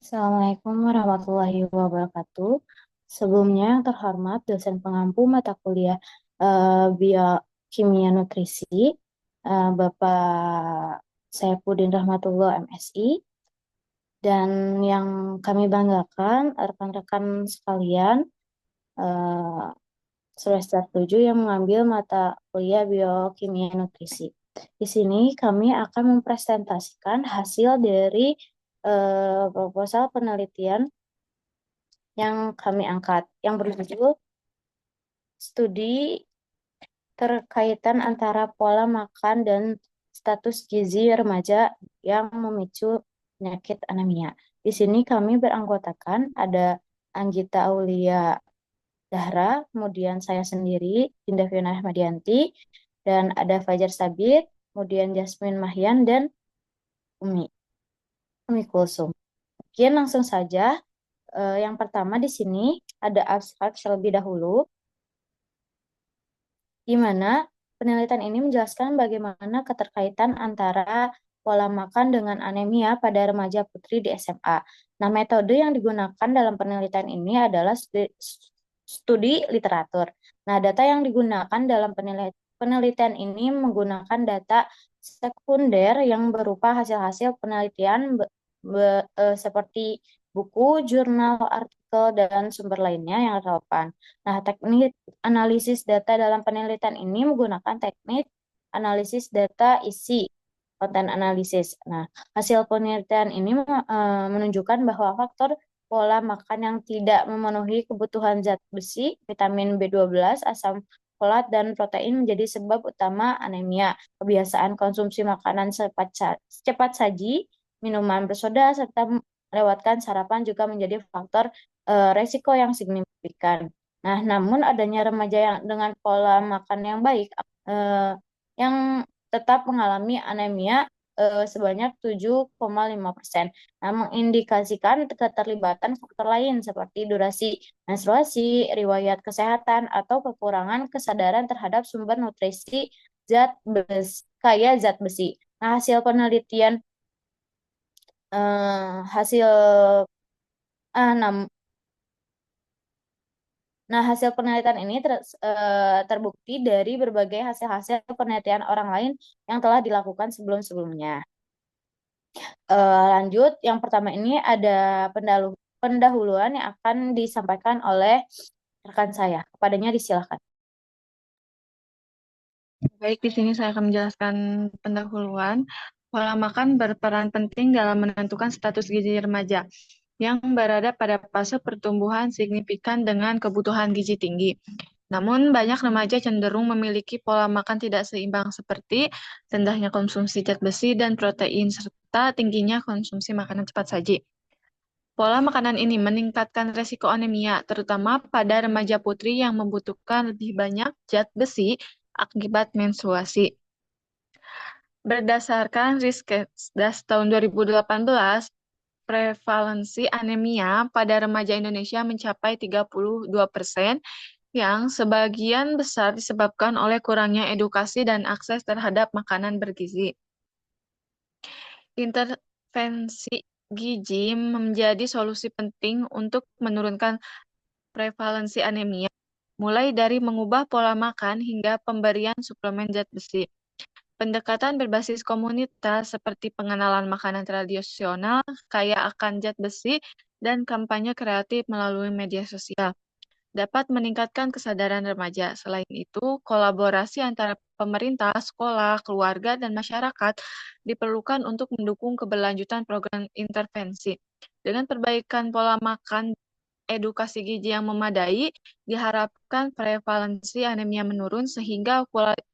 Assalamualaikum warahmatullahi wabarakatuh. Sebelumnya yang terhormat dosen pengampu mata kuliah Biokimia Nutrisi, Bapak Saifuddin Rahmatullah MSI, dan yang kami banggakan rekan-rekan sekalian eh, semester 7 yang mengambil mata kuliah Biokimia Nutrisi. Di sini kami akan mempresentasikan hasil dari proposal penelitian yang kami angkat, yang berjudul Studi Terkaitan Antara Pola Makan dan Status Gizi Remaja yang Memicu Penyakit Anemia. Di sini kami beranggotakan ada Anggita Aulia Dahra, kemudian saya sendiri, Dinda Fiona Ahmadianti, dan ada Fajar Sabit, kemudian Jasmine Mahyan, dan Umi, Umi Kulsum. Mungkin langsung saja, yang pertama di sini ada abstrak terlebih dahulu, di mana penelitian ini menjelaskan bagaimana keterkaitan antara pola makan dengan anemia pada remaja putri di SMA. Nah, metode yang digunakan dalam penelitian ini adalah studi literatur. Nah, data yang digunakan dalam penelitian ini menggunakan data sekunder yang berupa hasil-hasil penelitian seperti buku, jurnal, artikel, dan sumber lainnya yang relevan. Nah, teknik analisis data dalam penelitian ini menggunakan teknik analisis data isi, konten analisis. Nah, hasil penelitian ini menunjukkan bahwa faktor pola makan yang tidak memenuhi kebutuhan zat besi, vitamin B12, asam folat, dan protein menjadi sebab utama anemia. Kebiasaan konsumsi makanan cepat saji, minuman bersoda, serta melewatkan sarapan juga menjadi faktor resiko yang signifikan. Nah, namun adanya remaja yang dengan pola makan yang baik, eh, yang tetap mengalami anemia sebanyak 7,5%. Nah, mengindikasikan keterlibatan faktor lain seperti durasi menstruasi, riwayat kesehatan, atau kekurangan kesadaran terhadap sumber nutrisi kaya zat besi. Nah, hasil penelitian hasil ah, nam- Nah, hasil penelitian ini terbukti dari berbagai hasil-hasil penelitian orang lain yang telah dilakukan sebelum-sebelumnya. Lanjut, yang pertama ini ada pendahuluan yang akan disampaikan oleh rekan saya. Kepadanya disilakan. Baik, di sini saya akan menjelaskan pendahuluan. Pola makan berperan penting dalam menentukan status gizi remaja yang berada pada fase pertumbuhan signifikan dengan kebutuhan gizi tinggi. Namun, banyak remaja cenderung memiliki pola makan tidak seimbang seperti rendahnya konsumsi zat besi dan protein serta tingginya konsumsi makanan cepat saji. Pola makanan ini meningkatkan resiko anemia, terutama pada remaja putri yang membutuhkan lebih banyak zat besi akibat menstruasi. Berdasarkan Riskesdas tahun 2018, prevalensi anemia pada remaja Indonesia mencapai 32%, yang sebagian besar disebabkan oleh kurangnya edukasi dan akses terhadap makanan bergizi. Intervensi gizi menjadi solusi penting untuk menurunkan prevalensi anemia, mulai dari mengubah pola makan hingga pemberian suplemen zat besi. Pendekatan berbasis komunitas seperti pengenalan makanan tradisional, kaya akan zat besi, dan kampanye kreatif melalui media sosial dapat meningkatkan kesadaran remaja. Selain itu, kolaborasi antara pemerintah, sekolah, keluarga, dan masyarakat diperlukan untuk mendukung keberlanjutan program intervensi. Dengan perbaikan pola makan, edukasi gizi yang memadai, diharapkan prevalensi anemia menurun sehingga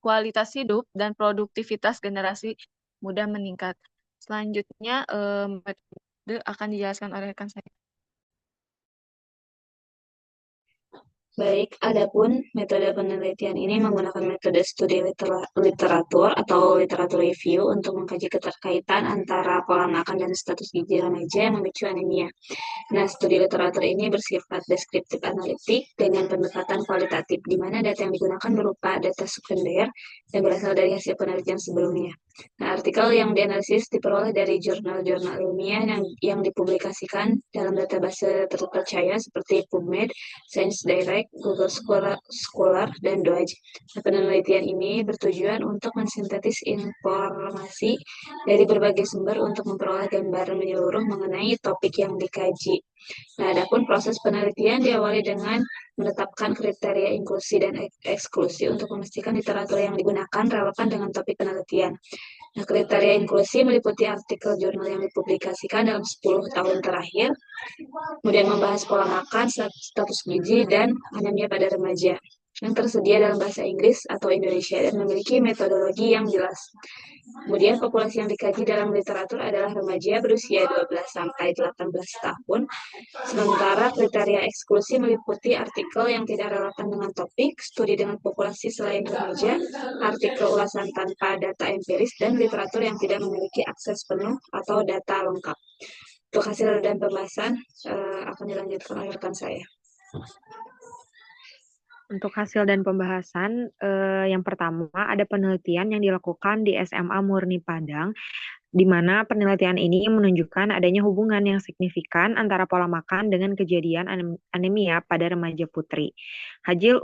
kualitas hidup dan produktivitas generasi muda meningkat. Selanjutnya, metode akan dijelaskan oleh rekan saya. Baik, adapun metode penelitian ini menggunakan metode studi literatur atau literatur review untuk mengkaji keterkaitan antara pola makan dan status gizi remaja yang memicu anemia. Nah, studi literatur ini bersifat deskriptif analitik dengan pendekatan kualitatif, di mana data yang digunakan berupa data sekunder yang berasal dari hasil penelitian sebelumnya. Nah, artikel yang dianalisis diperoleh dari jurnal-jurnal ilmiah yang dipublikasikan dalam database terpercaya seperti PubMed, Science Direct, Google Scholar, dan Doage. Nah, penelitian ini bertujuan untuk mensintetis informasi dari berbagai sumber untuk memperoleh gambaran menyeluruh mengenai topik yang dikaji. Nah, adapun proses penelitian diawali dengan menetapkan kriteria inklusi dan eksklusi untuk memastikan literatur yang digunakan relevan dengan topik penelitian. Nah, kriteria inklusi meliputi artikel jurnal yang dipublikasikan dalam 10 tahun terakhir, kemudian membahas pola makan, status gizi, dan anemia pada remaja yang tersedia dalam bahasa Inggris atau Indonesia dan memiliki metodologi yang jelas. Kemudian populasi yang dikaji dalam literatur adalah remaja berusia 12 sampai 18 tahun. Sementara kriteria eksklusi meliputi artikel yang tidak relevan dengan topik, studi dengan populasi selain remaja, artikel ulasan tanpa data empiris, dan literatur yang tidak memiliki akses penuh atau data lengkap. Untuk hasil dan pembahasan akan dilanjutkan oleh rekan saya. Untuk hasil dan pembahasan, yang pertama ada penelitian yang dilakukan di SMA Murni Padang, di mana penelitian ini menunjukkan adanya hubungan yang signifikan antara pola makan dengan kejadian anemia pada remaja putri. Hasil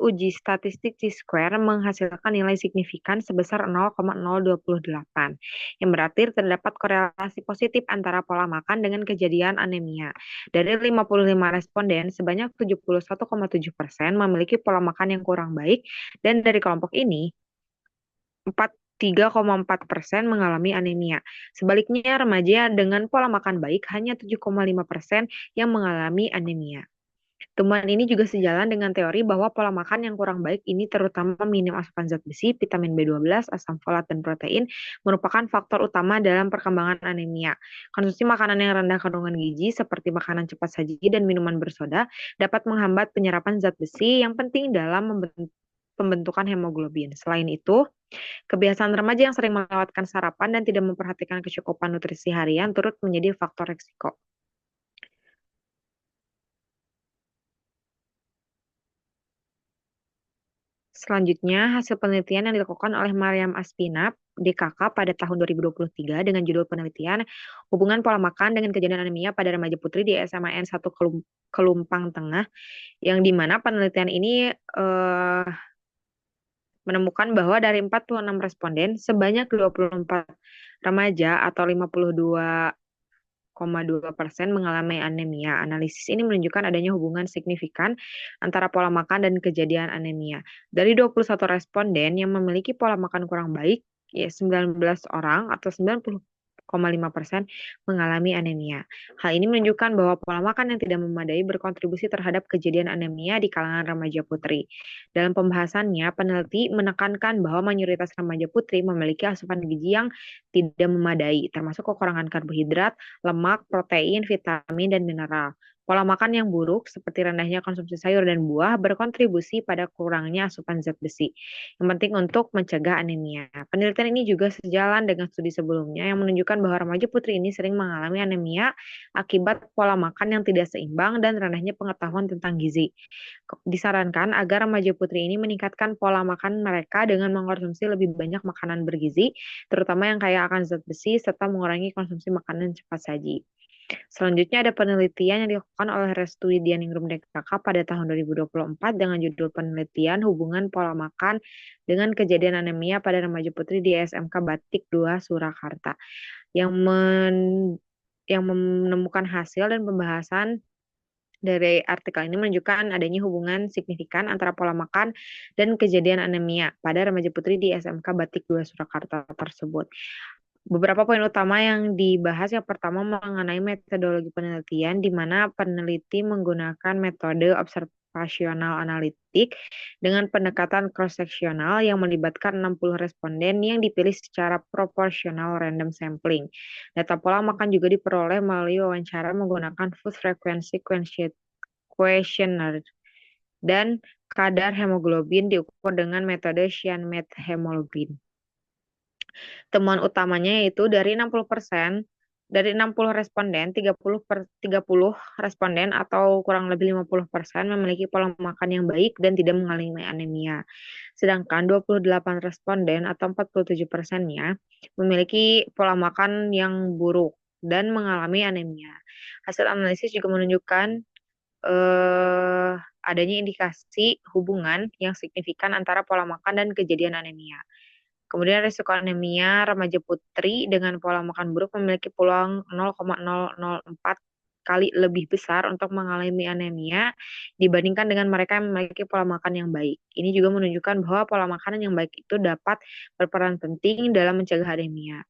uji statistik T-square menghasilkan nilai signifikan sebesar 0,028, yang berarti terdapat korelasi positif antara pola makan dengan kejadian anemia. Dari 55 responden, sebanyak 71,7% memiliki pola makan yang kurang baik, dan dari kelompok ini, 3,4% mengalami anemia. Sebaliknya, remaja dengan pola makan baik hanya 7,5% yang mengalami anemia. Temuan ini juga sejalan dengan teori bahwa pola makan yang kurang baik ini, terutama minim asupan zat besi, vitamin B12, asam folat, dan protein, merupakan faktor utama dalam perkembangan anemia. Konsumsi makanan yang rendah kandungan gizi seperti makanan cepat saji dan minuman bersoda dapat menghambat penyerapan zat besi yang penting dalam pembentukan hemoglobin. Selain itu, kebiasaan remaja yang sering melewatkan sarapan dan tidak memperhatikan kecukupan nutrisi harian turut menjadi faktor resiko. Selanjutnya, hasil penelitian yang dilakukan oleh Mariam Aspinap, DKK pada tahun 2023 dengan judul penelitian Hubungan Pola Makan dengan Kejadian Anemia pada Remaja Putri di SMAN 1 Kelumpang Tengah, yang dimana penelitian ini menemukan bahwa dari 46 responden, sebanyak 24 remaja atau 52,2% mengalami anemia. Analisis ini menunjukkan adanya hubungan signifikan antara pola makan dan kejadian anemia. Dari 21 responden yang memiliki pola makan kurang baik, ya 19 orang atau 90,5% mengalami anemia. Hal ini menunjukkan bahwa pola makan yang tidak memadai berkontribusi terhadap kejadian anemia di kalangan remaja putri. Dalam pembahasannya, peneliti menekankan bahwa mayoritas remaja putri memiliki asupan gizi yang tidak memadai, termasuk kekurangan karbohidrat, lemak, protein, vitamin, dan mineral. Pola makan yang buruk, seperti rendahnya konsumsi sayur dan buah, berkontribusi pada kurangnya asupan zat besi, yang penting untuk mencegah anemia. Penelitian ini juga sejalan dengan studi sebelumnya yang menunjukkan bahwa remaja putri ini sering mengalami anemia akibat pola makan yang tidak seimbang dan rendahnya pengetahuan tentang gizi. Disarankan agar remaja putri ini meningkatkan pola makan mereka dengan mengkonsumsi lebih banyak makanan bergizi, terutama yang kaya akan zat besi, serta mengurangi konsumsi makanan cepat saji. Selanjutnya ada penelitian yang dilakukan oleh Restu Widianingrum DKK pada tahun 2024 dengan judul penelitian hubungan pola makan dengan kejadian anemia pada remaja putri di SMK Batik 2 Surakarta, yang menemukan hasil dan pembahasan dari artikel ini menunjukkan adanya hubungan signifikan antara pola makan dan kejadian anemia pada remaja putri di SMK Batik 2 Surakarta tersebut. Beberapa poin utama yang dibahas, yang pertama mengenai metodologi penelitian, di mana peneliti menggunakan metode observasional analitik dengan pendekatan cross-seksional yang melibatkan 60 responden yang dipilih secara proporsional random sampling. Data pola makan juga diperoleh melalui wawancara menggunakan Food Frequency Questionnaire dan kadar hemoglobin diukur dengan metode Sian-Meth hemoglobin. Temuan utamanya yaitu dari 60 responden, 30 responden atau kurang lebih 50% memiliki pola makan yang baik dan tidak mengalami anemia. Sedangkan 28 responden atau 47%-nya memiliki pola makan yang buruk dan mengalami anemia. Hasil analisis juga menunjukkan adanya indikasi hubungan yang signifikan antara pola makan dan kejadian anemia. Kemudian risiko anemia remaja putri dengan pola makan buruk memiliki peluang 0,004 kali lebih besar untuk mengalami anemia dibandingkan dengan mereka yang memiliki pola makan yang baik. Ini juga menunjukkan bahwa pola makanan yang baik itu dapat berperan penting dalam mencegah anemia.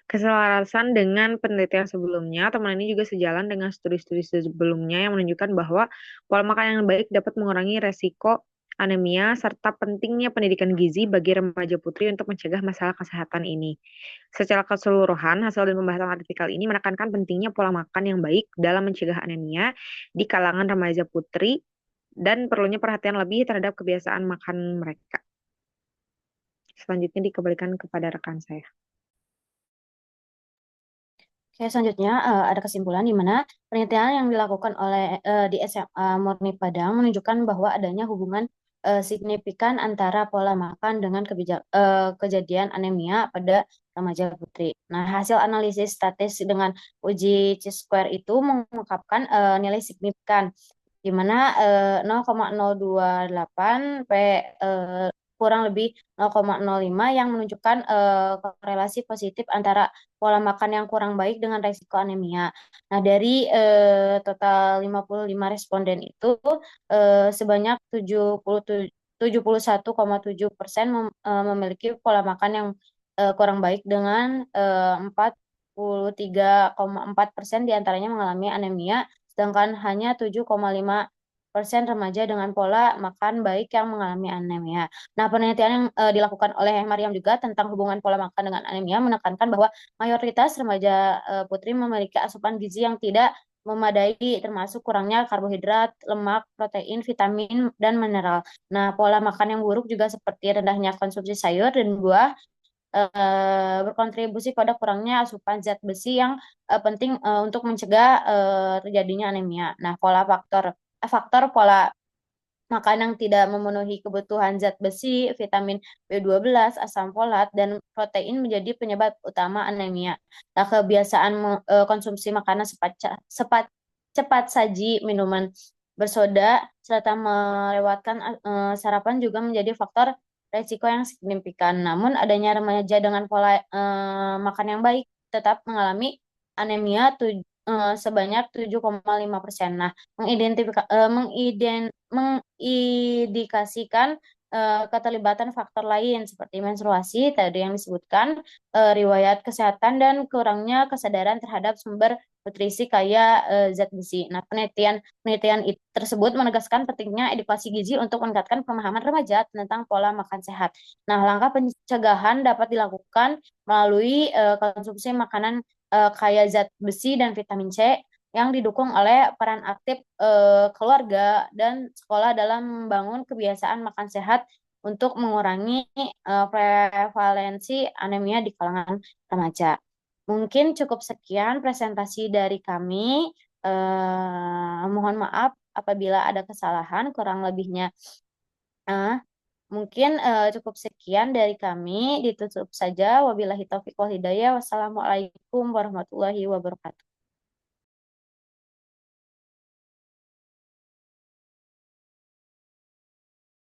Keselarasan dengan penelitian sebelumnya, teman ini juga sejalan dengan studi-studi sebelumnya yang menunjukkan bahwa pola makan yang baik dapat mengurangi resiko anemia serta pentingnya pendidikan gizi bagi remaja putri untuk mencegah masalah kesehatan ini. Secara keseluruhan, hasil dan pembahasan artikel ini menekankan pentingnya pola makan yang baik dalam mencegah anemia di kalangan remaja putri dan perlunya perhatian lebih terhadap kebiasaan makan mereka. Selanjutnya dikembalikan kepada rekan saya. Oke, selanjutnya ada kesimpulan di mana penelitian yang dilakukan oleh di SMA Murni Padang menunjukkan bahwa adanya hubungan signifikan antara pola makan dengan kejadian anemia pada remaja putri. Nah, hasil analisis statis dengan uji Chi-square itu mengungkapkan nilai signifikan di mana 0,028 kurang lebih 0,05 yang menunjukkan korelasi positif antara pola makan yang kurang baik dengan resiko anemia. Nah, dari total 55 responden itu sebanyak 71,7% memiliki pola makan yang kurang baik dengan 43,4% diantaranya mengalami anemia, sedangkan hanya 7,5% remaja dengan pola makan baik yang mengalami anemia. Nah, penelitian yang dilakukan oleh Mariam juga tentang hubungan pola makan dengan anemia menekankan bahwa mayoritas remaja putri memiliki asupan gizi yang tidak memadai, termasuk kurangnya karbohidrat, lemak, protein, vitamin, dan mineral. Nah, pola makan yang buruk juga seperti rendahnya konsumsi sayur dan buah berkontribusi pada kurangnya asupan zat besi yang penting untuk mencegah terjadinya anemia. Nah, faktor pola makan yang tidak memenuhi kebutuhan zat besi, vitamin B12, asam folat, dan protein menjadi penyebab utama anemia. Nah, kebiasaan konsumsi makanan cepat saji, minuman bersoda, serta melewatkan sarapan juga menjadi faktor resiko yang signifikan. Namun, adanya remaja dengan pola makan yang baik tetap mengalami anemia sebanyak 7,5%. Nah, mengindikasikan keterlibatan faktor lain seperti menstruasi tadi yang disebutkan, riwayat kesehatan dan kurangnya kesadaran terhadap sumber nutrisi kaya zat besi. Nah, penelitian tersebut menegaskan pentingnya edukasi gizi untuk meningkatkan pemahaman remaja tentang pola makan sehat. Nah, langkah pencegahan dapat dilakukan melalui konsumsi makanan kaya zat besi dan vitamin C yang didukung oleh peran aktif keluarga dan sekolah dalam membangun kebiasaan makan sehat untuk mengurangi prevalensi anemia di kalangan remaja. Mungkin cukup sekian presentasi dari kami. Mohon maaf apabila ada kesalahan, kurang lebihnya mungkin cukup sekian dari kami. Ditutup saja. Wabillahi taufiq wal hidayah. Wassalamualaikum warahmatullahi wabarakatuh.